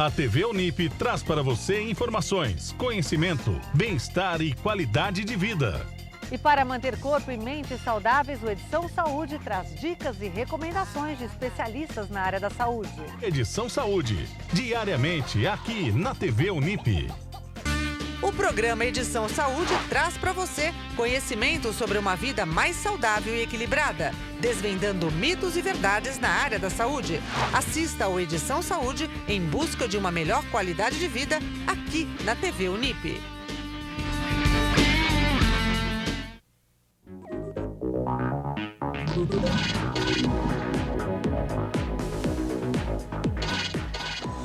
A TV Unip traz para você informações, conhecimento, bem-estar e qualidade de vida. E para manter corpo e mente saudáveis, o Edição Saúde traz dicas e recomendações de especialistas na área da saúde. Edição Saúde, diariamente aqui na TV Unip. O programa Edição Saúde traz para você conhecimento sobre uma vida mais saudável e equilibrada, desvendando mitos e verdades na área da saúde. Assista ao Edição Saúde em busca de uma melhor qualidade de vida aqui na TV Unip.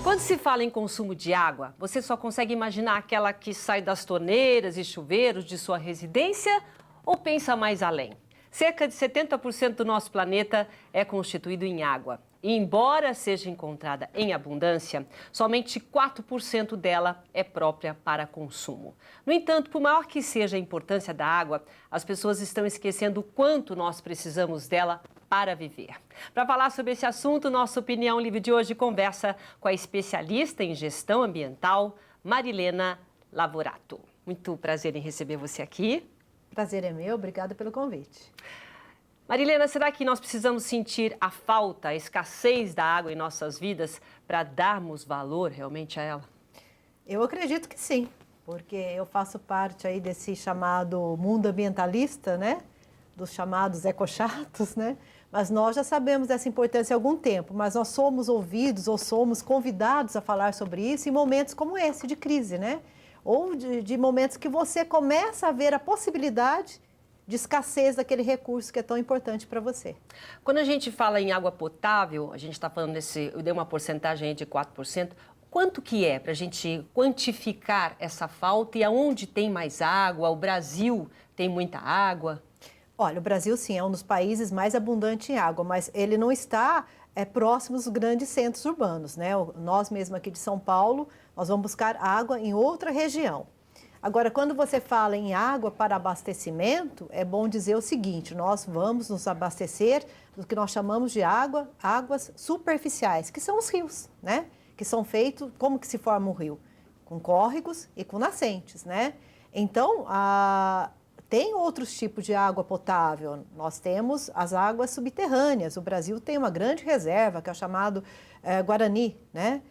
Quando se fala em consumo de água, você só consegue imaginar aquela que sai das torneiras e chuveiros de sua residência ou pensa mais além? Cerca de 70% do nosso planeta é constituído em água. E embora seja encontrada em abundância, somente 4% dela é própria para consumo. No entanto, por maior que seja a importância da água, as pessoas estão esquecendo o quanto nós precisamos dela para viver. Para falar sobre esse assunto, nossa Opinião Livre de hoje conversa com a especialista em gestão ambiental, Marilena Lavorato. Muito prazer em receber você aqui. Prazer é meu, obrigada pelo convite. Marilena, será que nós precisamos sentir a falta, a escassez da água em nossas vidas para darmos valor realmente a ela? Eu acredito que sim, porque eu faço parte aí desse chamado mundo ambientalista, né? Dos chamados ecochatos, né? Mas nós já sabemos dessa importância há algum tempo, mas nós somos ouvidos ou somos convidados a falar sobre isso em momentos como esse de crise, né? Ou de momentos que você começa a ver a possibilidade de escassez daquele recurso que é tão importante para você. Quando a gente fala em água potável, a gente está falando eu dei uma porcentagem aí de 4%, quanto que é para a gente quantificar essa falta e aonde tem mais água? O Brasil tem muita água? Olha, o Brasil sim é um dos países mais abundantes em água, mas ele não está próximo dos grandes centros urbanos, né? Nós mesmo aqui de São Paulo, nós vamos buscar água em outra região. Agora, quando você fala em água para abastecimento, é bom dizer o seguinte, nós vamos nos abastecer do que nós chamamos de águas superficiais, que são os rios, né? Que são feitos, como que se forma um rio? Com córregos e com nascentes, né? Então, tem outros tipos de água potável. Nós temos as águas subterrâneas. O Brasil tem uma grande reserva, que é o chamado Guarani, né?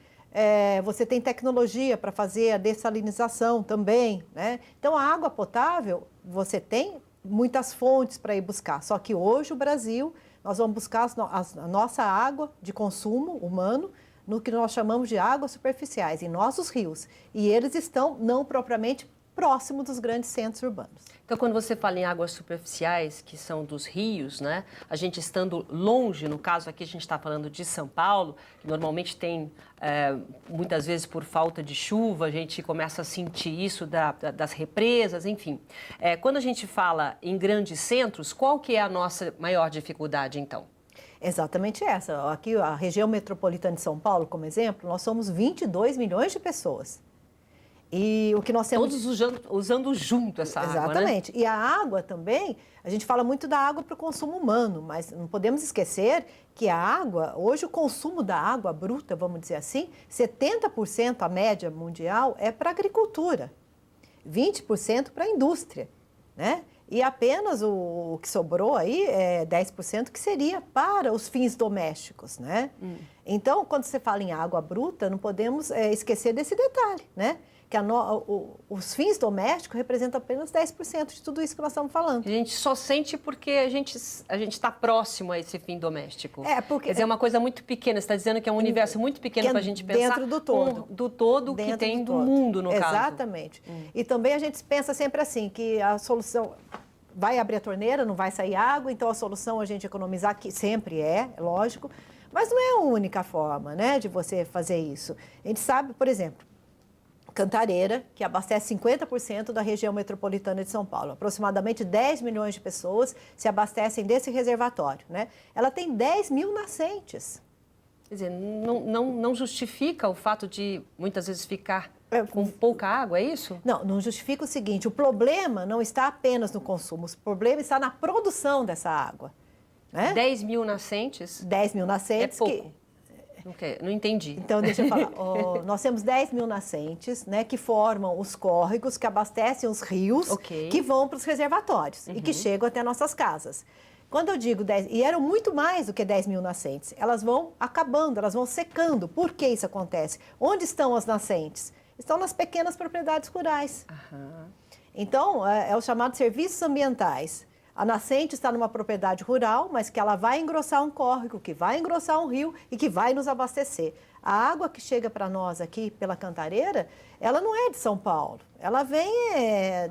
Você tem tecnologia para fazer a dessalinização também, né? Então, a água potável, você tem muitas fontes para ir buscar. Só que hoje, o Brasil, nós vamos buscar a nossa água de consumo humano no que nós chamamos de águas superficiais, em nossos rios. E eles estão não propriamente próximo dos grandes centros urbanos. Então, quando você fala em águas superficiais, que são dos rios, né? A gente estando longe, no caso aqui a gente está falando de São Paulo, que normalmente tem, muitas vezes por falta de chuva, a gente começa a sentir isso das represas, enfim. Quando a gente fala em grandes centros, qual que é a nossa maior dificuldade, então? Exatamente essa. Aqui, a região metropolitana de São Paulo, como exemplo, nós somos 22 milhões de pessoas. E o que nós temos... Todos usando junto essa água, né? Exatamente. E a água também, a gente fala muito da água para o consumo humano, mas não podemos esquecer que a água, hoje o consumo da água bruta, vamos dizer assim, 70% a média mundial é para a agricultura, 20% para a indústria, né? E apenas o que sobrou aí é 10% que seria para os fins domésticos, né? Então, quando você fala em água bruta, não podemos esquecer desse detalhe, né? Que os fins domésticos representam apenas 10% de tudo isso que nós estamos falando. A gente só sente porque a gente está próximo a esse fim doméstico. Porque... Quer dizer, é uma coisa muito pequena. Você está dizendo que é um universo muito pequeno para a gente pensar. Dentro do todo. Do todo que tem do mundo, no caso. Exatamente. E também a gente pensa sempre assim, que a solução... Vai abrir a torneira, não vai sair água, então a solução a gente economizar, que sempre é lógico, mas não é a única forma, né, de você fazer isso. A gente sabe, por exemplo, Cantareira, que abastece 50% da região metropolitana de São Paulo. Aproximadamente 10 milhões de pessoas se abastecem desse reservatório, né? Ela tem 10 mil nascentes. Quer dizer, não justifica o fato de muitas vezes ficar com pouca água, é isso? Não justifica o seguinte, o problema não está apenas no consumo, o problema está na produção dessa água. Né? 10 mil nascentes? 10 mil nascentes. É pouco. Não entendi. Então, deixa eu falar. Nós temos 10 mil nascentes, né, que formam os córregos, que abastecem os rios, que vão para os reservatórios e que chegam até nossas casas. Quando eu digo 10, e eram muito mais do que 10 mil nascentes, elas vão acabando, elas vão secando. Por que isso acontece? Onde estão as nascentes? Estão nas pequenas propriedades rurais. Então, é o chamado serviços ambientais. A nascente está numa propriedade rural, mas que ela vai engrossar um córrego, que vai engrossar um rio e que vai nos abastecer. A água que chega para nós aqui pela Cantareira, ela não é de São Paulo. Ela vem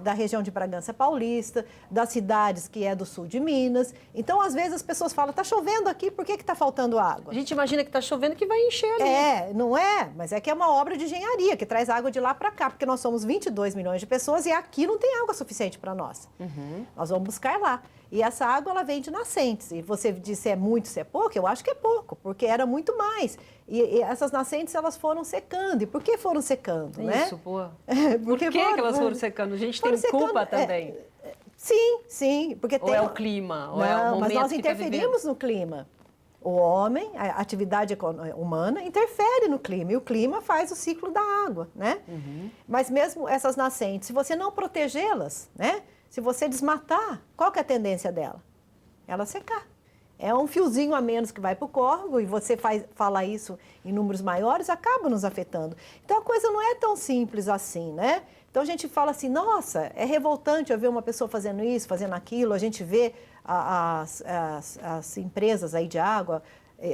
da região de Bragança Paulista, das cidades que é do sul de Minas. Então, às vezes, as pessoas falam, está chovendo aqui, por que está faltando água? A gente imagina que está chovendo que vai encher ali. Não é, mas é que é uma obra de engenharia, que traz água de lá para cá, porque nós somos 22 milhões de pessoas e aqui não tem água suficiente para nós. Nós vamos buscar lá. E essa água, ela vem de nascentes. E você disse, é muito, se é pouco? Eu acho que é pouco, porque era muito mais. E essas nascentes, elas foram secando. E por que foram secando, né? Isso, boa. Por que elas foram secando? A gente tem culpa também. Sim. Porque ou é o clima, ou é o momento mas nós que interferimos no clima. O homem, a atividade humana, interfere no clima. E o clima faz o ciclo da água, né? Mas mesmo essas nascentes, se você não protegê-las, né? Se você desmatar, qual que é a tendência dela? Ela secar. É um fiozinho a menos que vai para o córrego e você fala isso em números maiores, acaba nos afetando. Então, a coisa não é tão simples assim, né? Então, a gente fala assim, nossa, é revoltante eu ver uma pessoa fazendo isso, fazendo aquilo. A gente vê as empresas aí de água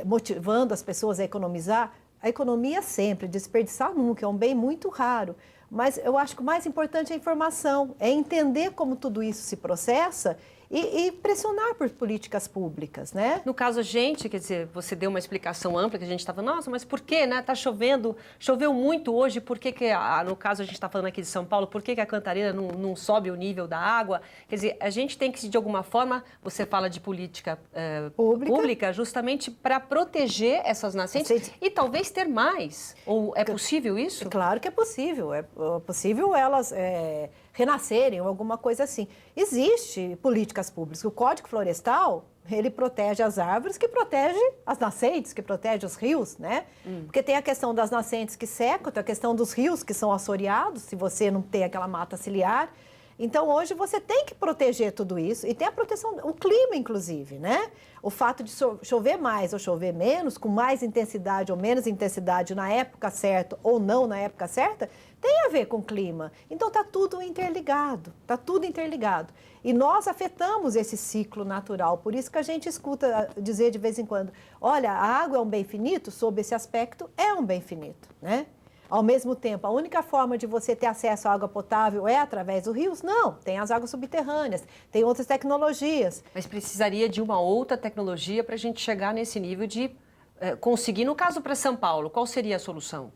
motivando as pessoas a economizar. A economia sempre, desperdiçar nunca, é um bem muito raro. Mas eu acho que o mais importante é a informação, é entender como tudo isso se processa e pressionar por políticas públicas, né? No caso, quer dizer, você deu uma explicação ampla que a gente estava, nossa, mas por que, né? Tá chovendo, choveu muito hoje, por que no caso a gente está falando aqui de São Paulo, por que a Cantareira não sobe o nível da água? Quer dizer, a gente tem que, de alguma forma, você fala de política pública justamente para proteger essas nascentes e talvez ter mais. Ou é possível isso? Claro que é possível. É possível elas renascerem ou alguma coisa assim. Existe políticas públicas. O Código Florestal, ele protege as árvores, que protege as nascentes, que protege os rios, né? Porque tem a questão das nascentes que secam, tem a questão dos rios que são assoreados, se você não tem aquela mata ciliar. Então, hoje, você tem que proteger tudo isso e tem a proteção, o clima, inclusive, né? O fato de chover mais ou chover menos, com mais intensidade ou menos intensidade na época certa ou não na época certa, tem a ver com o clima. Então, está tudo interligado, está tudo interligado. E nós afetamos esse ciclo natural, por isso que a gente escuta dizer de vez em quando, olha, a água é um bem finito, sob esse aspecto, é um bem finito, né? Ao mesmo tempo, a única forma de você ter acesso à água potável é através dos rios? Não, tem as águas subterrâneas, tem outras tecnologias. Mas precisaria de uma outra tecnologia para a gente chegar nesse nível de conseguir. No caso para São Paulo, qual seria a solução?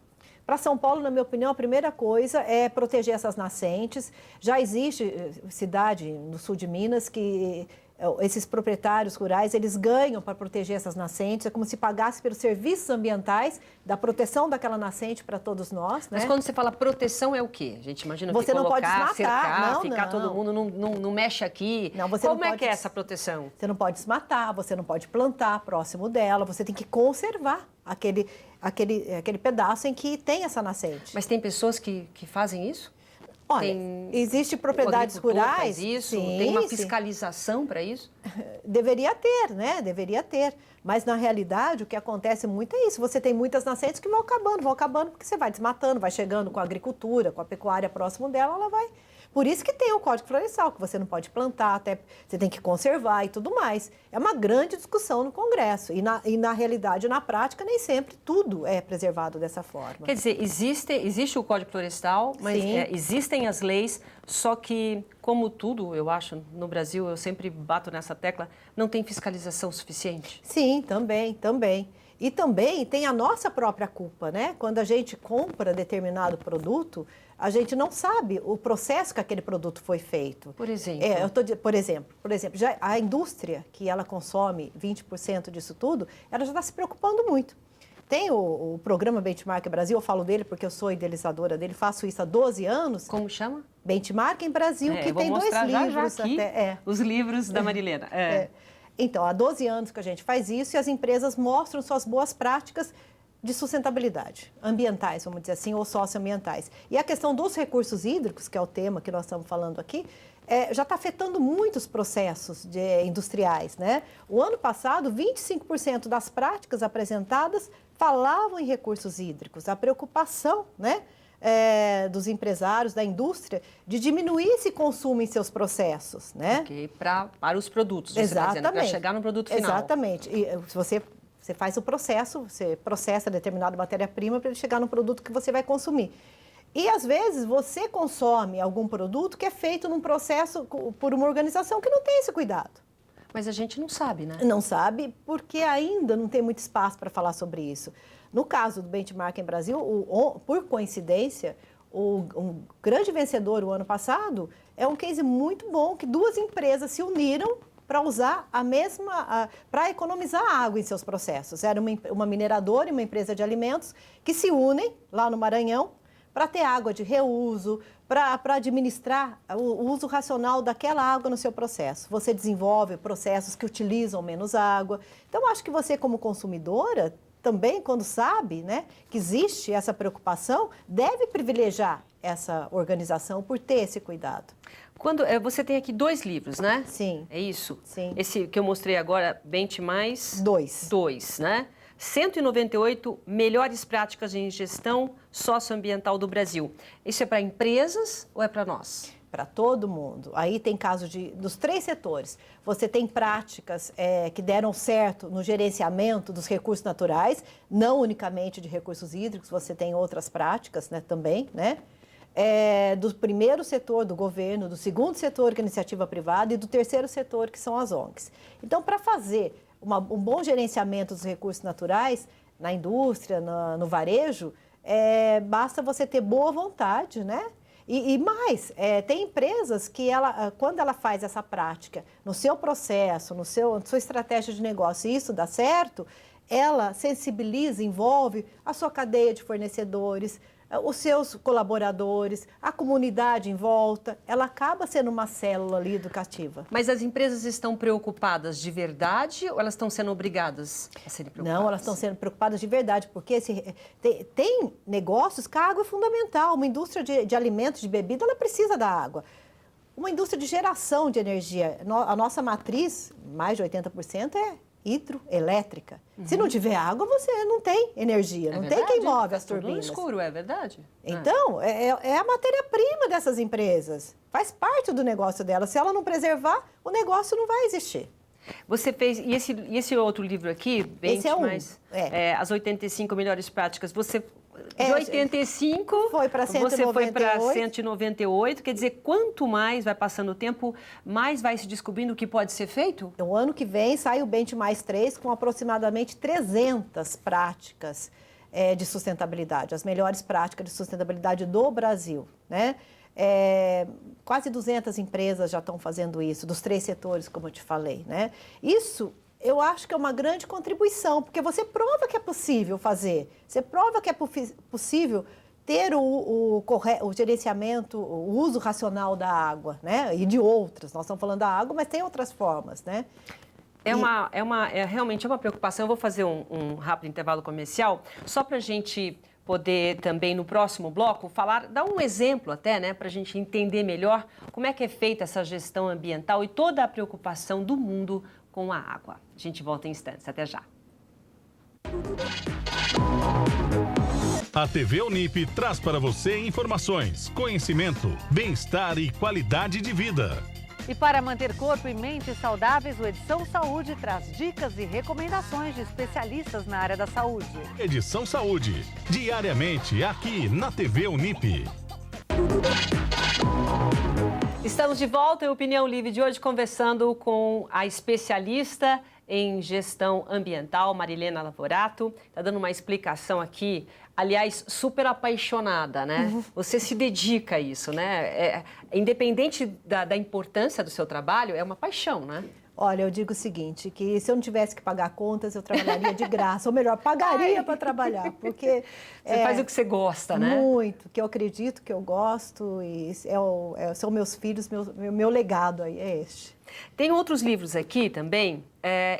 Para São Paulo, na minha opinião, a primeira coisa é proteger essas nascentes. Já existe cidade no sul de Minas que esses proprietários rurais, eles ganham para proteger essas nascentes, é como se pagasse pelos serviços ambientais da proteção daquela nascente para todos nós, né? Mas quando você fala proteção é o quê? A gente imagina você que não colocar, pode desmatar, cercar, ficar todo mundo, não mexe aqui. Não, você como não é pode, que é essa proteção? Você não pode desmatar, você não pode plantar próximo dela, você tem que conservar aquele pedaço em que tem essa nascente. Mas tem pessoas que fazem isso? Olha, existe propriedades rurais. Faz isso? Sim, tem uma fiscalização para isso? Deveria ter, né? Deveria ter. Mas, na realidade, o que acontece muito é isso. Você tem muitas nascentes que vão acabando, porque você vai desmatando, vai chegando com a agricultura, com a pecuária próximo dela, ela vai... Por isso que tem o Código Florestal, que você não pode plantar, até você tem que conservar e tudo mais. É uma grande discussão no Congresso. E na realidade, na prática, nem sempre tudo é preservado dessa forma. Quer dizer, existe o Código Florestal, mas existem as leis, só que, como tudo, eu acho, no Brasil, eu sempre bato nessa tecla, não tem fiscalização suficiente. Sim, também. E também tem a nossa própria culpa, né? Quando a gente compra determinado produto, a gente não sabe o processo que aquele produto foi feito. Por exemplo? Por exemplo, já a indústria, que ela consome 20% disso tudo, ela já está se preocupando muito. Tem o programa Benchmark Brasil, eu falo dele porque eu sou idealizadora dele, faço isso há 12 anos. Como chama? Benchmark em Brasil, que tem 2 livros. Já aqui, os livros da Marilena. Então, há 12 anos que a gente faz isso e as empresas mostram suas boas práticas de sustentabilidade, ambientais, vamos dizer assim, ou socioambientais. E a questão dos recursos hídricos, que é o tema que nós estamos falando aqui, já está afetando muitos processos industriais, né? O ano passado, 25% das práticas apresentadas falavam em recursos hídricos. A preocupação, né, dos empresários, da indústria, de diminuir esse consumo em seus processos, né? Okay, para os produtos, você está dizendo, para chegar no produto final. Exatamente. E se você faz o processo, você processa determinada matéria-prima para ele chegar no produto que você vai consumir. E, às vezes, você consome algum produto que é feito num processo por uma organização que não tem esse cuidado. Mas a gente não sabe, né? Não sabe, porque ainda não tem muito espaço para falar sobre isso. No caso do Benchmarking Brasil, por coincidência, um grande vencedor o ano passado é um case muito bom, que duas empresas se uniram para usar para economizar água em seus processos. Era uma mineradora e uma empresa de alimentos que se unem lá no Maranhão para ter água de reuso, para administrar o uso racional daquela água no seu processo. Você desenvolve processos que utilizam menos água. Então, acho que você, como consumidora, também, quando sabe, né, que existe essa preocupação, deve privilegiar essa organização por ter esse cuidado. Você tem aqui 2 livros, né? Sim. É isso? Sim. Esse que eu mostrei agora, Mais 2. 2, né? 198 melhores práticas em gestão socioambiental do Brasil. Isso é para empresas ou é para nós? Para todo mundo. Aí tem casos dos 3 setores. Você tem práticas que deram certo no gerenciamento dos recursos naturais, não unicamente de recursos hídricos, você tem outras práticas, né, também, né? Do primeiro setor do governo, do segundo setor, que é a iniciativa privada, e do terceiro setor, que são as ONGs. Então, para fazer um bom gerenciamento dos recursos naturais na indústria, no varejo, basta você ter boa vontade, né? E mais, tem empresas que quando ela faz essa prática no seu processo, na sua estratégia de negócio, e isso dá certo, ela sensibiliza, envolve a sua cadeia de fornecedores, os seus colaboradores, a comunidade em volta, ela acaba sendo uma célula ali educativa. Mas as empresas estão preocupadas de verdade ou elas estão sendo obrigadas a serem preocupadas? Não, elas estão sendo preocupadas de verdade, porque tem negócios que a água é fundamental. Uma indústria de alimentos, de bebida, ela precisa da água. Uma indústria de geração de energia, a nossa matriz, mais de 80%, é hidroelétrica. Se não tiver água, você não tem energia, não tem quem move as turbinas. Tudo no escuro, é verdade? Então, é a matéria-prima dessas empresas. Faz parte do negócio delas. Se ela não preservar, o negócio não vai existir. Você fez... E esse outro livro aqui, esse é as 85 melhores práticas, você... De 85, foi para 198. Você foi para 198, quer dizer, quanto mais vai passando o tempo, mais vai se descobrindo o que pode ser feito? O ano que vem sai o Benchmarking 3 com aproximadamente 300 práticas de sustentabilidade, as melhores práticas de sustentabilidade do Brasil, né? Quase 200 empresas já estão fazendo isso, dos 3 setores, como eu te falei, né? Isso... eu acho que é uma grande contribuição, porque você prova que é possível fazer, você prova que é possível ter o gerenciamento, o uso racional da água, né? E de outras, nós estamos falando da água, mas tem outras formas, né? Realmente é uma preocupação. Eu vou fazer um rápido intervalo comercial, só para a gente poder também, no próximo bloco, dar um exemplo até, né, para a gente entender melhor como é que é feita essa gestão ambiental e toda a preocupação do mundo com a água. A gente volta em instantes. Até já. A TV Unip traz para você informações, conhecimento, bem-estar e qualidade de vida. E para manter corpo e mente saudáveis, o Edição Saúde traz dicas e recomendações de especialistas na área da saúde. Edição Saúde, diariamente aqui na TV Unip. Estamos de volta em Opinião Livre de hoje, conversando com a especialista em gestão ambiental, Marilena Lavorato. Está dando uma explicação aqui, aliás, super apaixonada, né? Uhum. Você se dedica a isso, né? Independente da importância do seu trabalho, é uma paixão, né? Olha, eu digo o seguinte, que se eu não tivesse que pagar contas, eu trabalharia de graça. Ou melhor, pagaria para trabalhar, porque... Você faz o que você gosta, né? Muito, que eu acredito, que eu gosto, e são meus filhos, meu legado aí é este. Tem outros livros aqui também.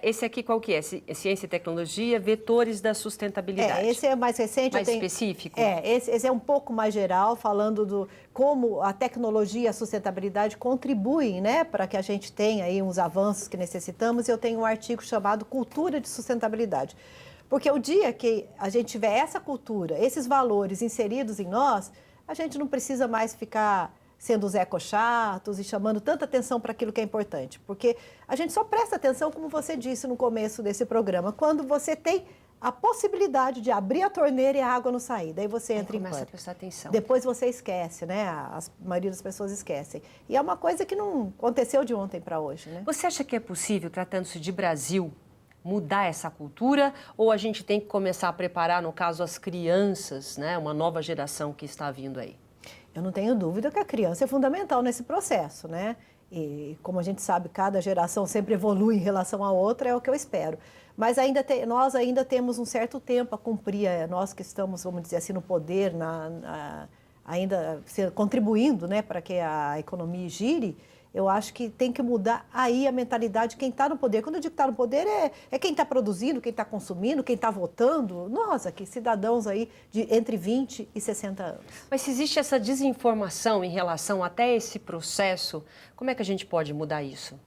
Esse aqui qual que é? Ciência e Tecnologia, Vetores da Sustentabilidade. Esse é mais recente. Mais específico? Esse é um pouco mais geral, falando do como a tecnologia e a sustentabilidade contribuem, né, para que a gente tenha aí uns avanços que necessitamos. Eu tenho um artigo chamado Cultura de Sustentabilidade. Porque o dia que a gente tiver essa cultura, esses valores inseridos em nós, a gente não precisa mais ficar sendo os ecochatos e chamando tanta atenção para aquilo que é importante. Porque a gente só presta atenção, como você disse no começo desse programa, quando você tem a possibilidade de abrir a torneira e a água não sair. Daí você entra em pânico. Começa a prestar atenção. Depois você esquece, né? A maioria das pessoas esquecem. E é uma coisa que não aconteceu de ontem para hoje, né? Você acha que é possível, tratando-se de Brasil, mudar essa cultura? Ou a gente tem que começar a preparar, no caso, as crianças, né? Uma nova geração que está vindo aí? Eu não tenho dúvida que a criança é fundamental nesse processo, né? E como a gente sabe, cada geração sempre evolui em relação à outra, é o que eu espero. Mas nós ainda temos um certo tempo a cumprir, nós que estamos, vamos dizer assim, no poder, ainda contribuindo, né, para que a economia gire. Eu acho que tem que mudar aí a mentalidade de quem está no poder. Quando eu digo que está no poder, é quem está produzindo, quem está consumindo, quem está votando. Nós aqui, cidadãos aí de entre 20 e 60 anos. Mas se existe essa desinformação em relação até esse processo, como é que a gente pode mudar isso?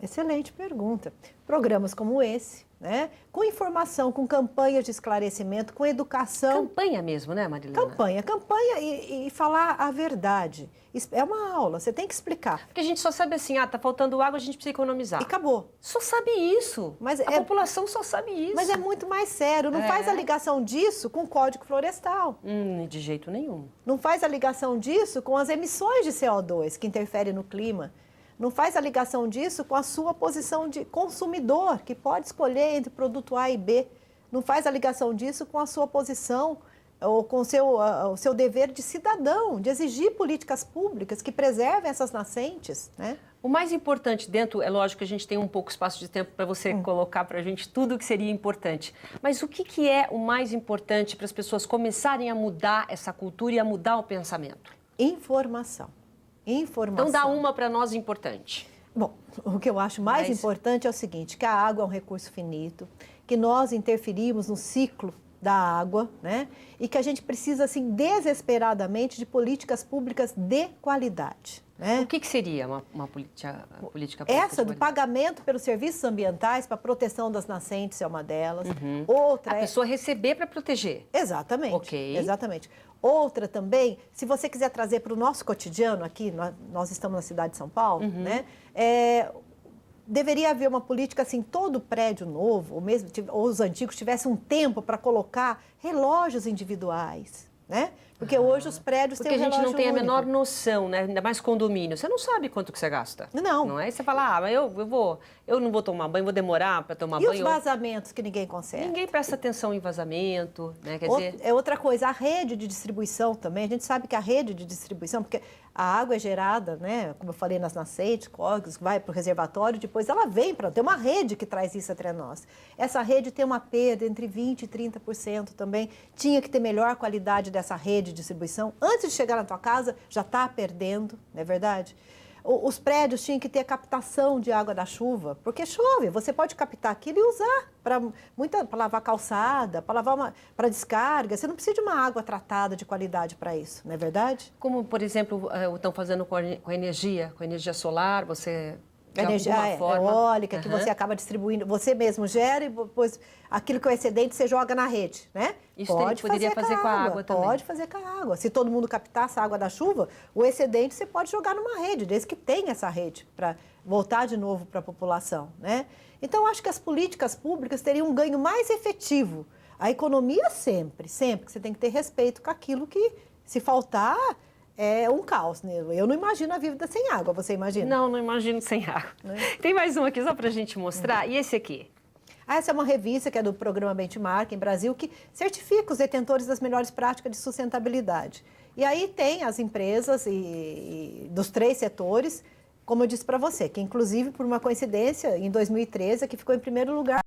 Excelente pergunta. Programas como esse, né? Com informação, com campanhas de esclarecimento, com educação. Campanha mesmo, né, Marilena? Campanha e falar a verdade. É uma aula, você tem que explicar. Porque a gente só sabe assim, tá faltando água, a gente precisa economizar. E acabou. Só sabe isso. Mas a população só sabe isso. Mas é muito mais sério. Não faz a ligação disso com o Código Florestal. De jeito nenhum. Não faz a ligação disso com as emissões de CO2 que interferem no clima. Não faz a ligação disso com a sua posição de consumidor, que pode escolher entre produto A e B. Não faz a ligação disso com a sua posição ou com o seu dever de cidadão, de exigir políticas públicas que preservem essas nascentes, né? O mais importante dentro, é lógico que a gente tem um pouco espaço de tempo para você colocar para a gente tudo o que seria importante. Mas o que é o mais importante para as pessoas começarem a mudar essa cultura e a mudar o pensamento? Informação. Então dá uma para nós importante. Bom, o que eu acho mais importante é o seguinte, que a água é um recurso finito, que nós interferimos no ciclo da água, né? E que a gente precisa, assim, desesperadamente de políticas públicas de qualidade. Né? O que seria uma política pública? Essa do pagamento pelos serviços ambientais para a proteção das nascentes é uma delas. Outra a pessoa receber para proteger. Exatamente. Ok. Exatamente. Outra também, se você quiser trazer para o nosso cotidiano aqui, nós estamos na cidade de São Paulo, né? Deveria haver uma política assim, todo prédio novo, ou os antigos, tivesse um tempo para colocar relógios individuais, né? Porque hoje os prédios têm um relógio único. Porque a gente não tem a menor noção, né? Ainda mais condomínio. Você não sabe quanto que você gasta. Não. Não é? Você fala, mas eu não vou tomar banho, vou demorar para tomar banho. E os vazamentos que ninguém consegue? Ninguém presta atenção em vazamento, né? Quer dizer... É outra coisa, a rede de distribuição também. A gente sabe que a rede de distribuição, porque a água é gerada, né? Como eu falei, nas nascentes, córregos, vai para o reservatório, depois ela vem para... Tem uma rede que traz isso entre nós. Essa rede tem uma perda entre 20% e 30% também. Tinha que ter melhor qualidade dessa rede de distribuição. Antes de chegar na tua casa, já está perdendo, não é verdade? Os prédios tinham que ter captação de água da chuva, porque chove, você pode captar aquilo e usar para lavar calçada, para descarga. Você não precisa de uma água tratada de qualidade para isso, não é verdade? Como, por exemplo, estão fazendo com a energia solar, você... A energia eólica, que você acaba distribuindo, você mesmo gera e depois aquilo que é o excedente você joga na rede, né? Isso poderia fazer com a água também. Pode fazer com a água. Se todo mundo captasse a água da chuva, o excedente você pode jogar numa rede, desde que tenha essa rede para voltar de novo para a população, né? Então, acho que as políticas públicas teriam um ganho mais efetivo. A economia sempre, que você tem que ter respeito com aquilo que, se faltar... É um caos, né? Eu não imagino a vida sem água, você imagina? Não imagino sem água. Tem mais um aqui só para a gente mostrar. E esse aqui? Essa é uma revista que é do programa Benchmark em Brasil, que certifica os detentores das melhores práticas de sustentabilidade. E aí tem as empresas dos 3 setores, como eu disse para você, que inclusive, por uma coincidência, em 2013, que ficou em primeiro lugar